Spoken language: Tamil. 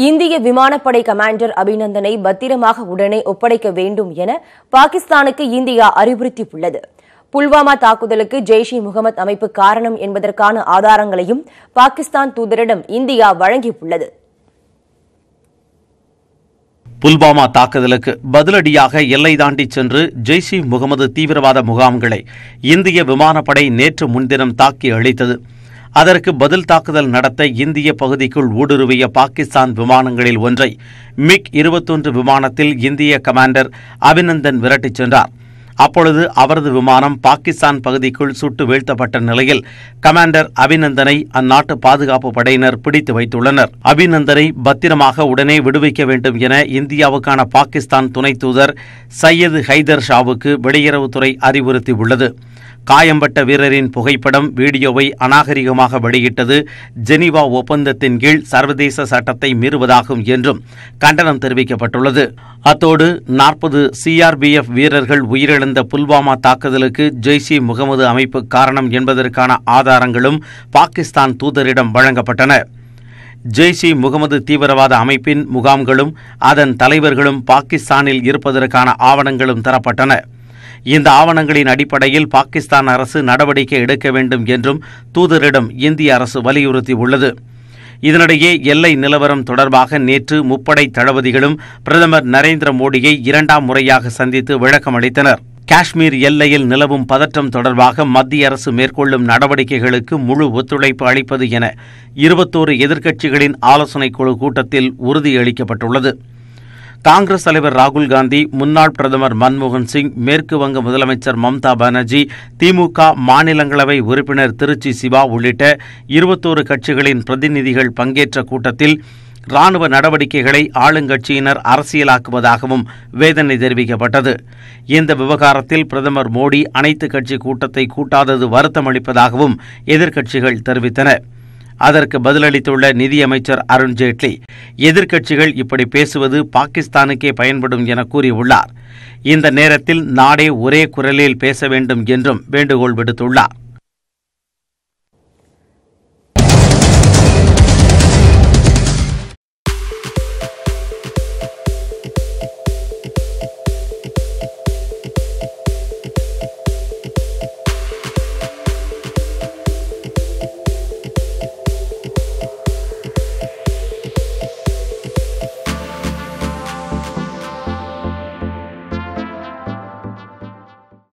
இந்திய விமானப்படை கமாண்டர் அபிநந்தனை பத்திரமாக உடனே ஒப்படைக்க வேண்டும் என பாகிஸ்தானுக்கு இந்தியா அறிவுறுத்தியுள்ளது. புல்வாமா தாக்குதலுக்கு ஜெய்ஷ்-இ-முகமது அமைப்பு காரணம் என்பதற்கான ஆதாரங்களையும் பாகிஸ்தான் தூதரிடம் இந்தியா வழங்கியுள்ளது. புல்வாமா தாக்குதலுக்கு பதிலடியாக எல்லை தாண்டி சென்று ஜெய்ஷ்-இ-முகமது தீவிரவாத முகாம்களை இந்திய விமானப்படை நேற்று முன்தினம் தாக்கி அழித்தது. அதற்கு பதில் தாக்குதல் நடத்த இந்திய பகுதிக்குள் ஊடுருவிய பாகிஸ்தான் விமானங்களில் ஒன்றை MiG-21 விமானத்தில் இந்திய கமாண்டர் அபிநந்தன் விரட்டிச் சென்றார். அப்பொழுது அவரது விமானம் பாகிஸ்தான் பகுதிக்குள் சுட்டு வீழ்த்தப்பட்ட நிலையில் கமாண்டர் அபிநந்தனை அந்நாட்டு பாதுகாப்பு படையினர் பிடித்து வைத்துள்ளனர். அபிநந்தனை பத்திரமாக உடனே விடுவிக்க வேண்டும் என இந்தியாவுக்கான பாகிஸ்தான் துணை தூதர் சையது ஹைதர் ஷாவுக்கு வெளியுறவுத்துறை அறிவுறுத்தியுள்ளது. காயம்பட்ட வீரரின் புகைப்படம், வீடியோவை அநாகரிகமாக வெளியிட்டது ஜெனீவா ஒப்பந்தத்தின் கீழ் சர்வதேச சட்டத்தை மீறுவதாகும் என்றும் கண்டனம் தெரிவிக்கப்பட்டுள்ளது. அத்தோடு 40 CRPF வீரர்கள் உயிரிழந்த புல்வாமா தாக்குதலுக்கு ஜெய்ஷ்-இ-முகமது அமைப்பு காரணம் என்பதற்கான ஆதாரங்களும் பாகிஸ்தான் தூதரிடம் வழங்கப்பட்டன. ஜெய்ஷ்-இ-முகமது தீவிரவாத அமைப்பின் முகாம்களும் அதன் தலைவர்களும் பாகிஸ்தானில் இருப்பதற்கான ஆவணங்களும் தரப்பட்டன. இந்த ஆவணங்களின் அடிப்படையில் பாகிஸ்தான் அரசு நடவடிக்கை எடுக்க வேண்டும் என்றும் தூதரிடம் இந்திய அரசு வலியுறுத்தியுள்ளது. இதனிடையே எல்லை நிலவரம் தொடர்பாக நேற்று முப்படை தளபதிகளும் பிரதமர் நரேந்திர மோடியை 2ஆம் முறையாக சந்தித்து விளக்கம் அளித்தனர். காஷ்மீர் எல்லையில் நிலவும் பதற்றம் தொடர்பாக மத்திய அரசு மேற்கொள்ளும் நடவடிக்கைகளுக்கு முழு ஒத்துழைப்பு அளிப்பது என 21 எதிர்க்கட்சிகளின் ஆலோசனைக் குழு கூட்டத்தில் உறுதியளிக்கப்பட்டுள்ளது. காங்கிரஸ் தலைவர் ராகுல் காந்தி, முன்னாள் பிரதமர் மன்மோகன் சிங், மேற்கு வங்க முதலமைச்சர் மம்தா பானர்ஜி, திமுக மாநிலங்களவை உறுப்பினர் திருச்சி சிவா உள்ளிட்ட 21 கட்சிகளின் பிரதிநிதிகள் பங்கேற்ற கூட்டத்தில் ராணுவ நடவடிக்கைகளை ஆளுங்கட்சியினர் அரசியலாக்குவதாகவும் வேதனை தெரிவிக்கப்பட்டது. இந்த விவகாரத்தில் பிரதமர் மோடி அனைத்து கட்சி கூட்டத்தை கூட்டாதது வருத்தமளிப்பதாகவும் எதிர்க்கட்சிகள் தெரிவித்தன. அதற்கு பதிலளித்துள்ள நிதியமைச்சர் அருண்ஜேட்லி, எதிர்க்கட்சிகள் இப்படி பேசுவது பாகிஸ்தானுக்கே பயன்படும் என கூறியுள்ளார். இந்த நேரத்தில் நாடே ஒரே குரலில் பேச வேண்டும் என்றும் வேண்டுகோள் விடுத்துள்ளார்.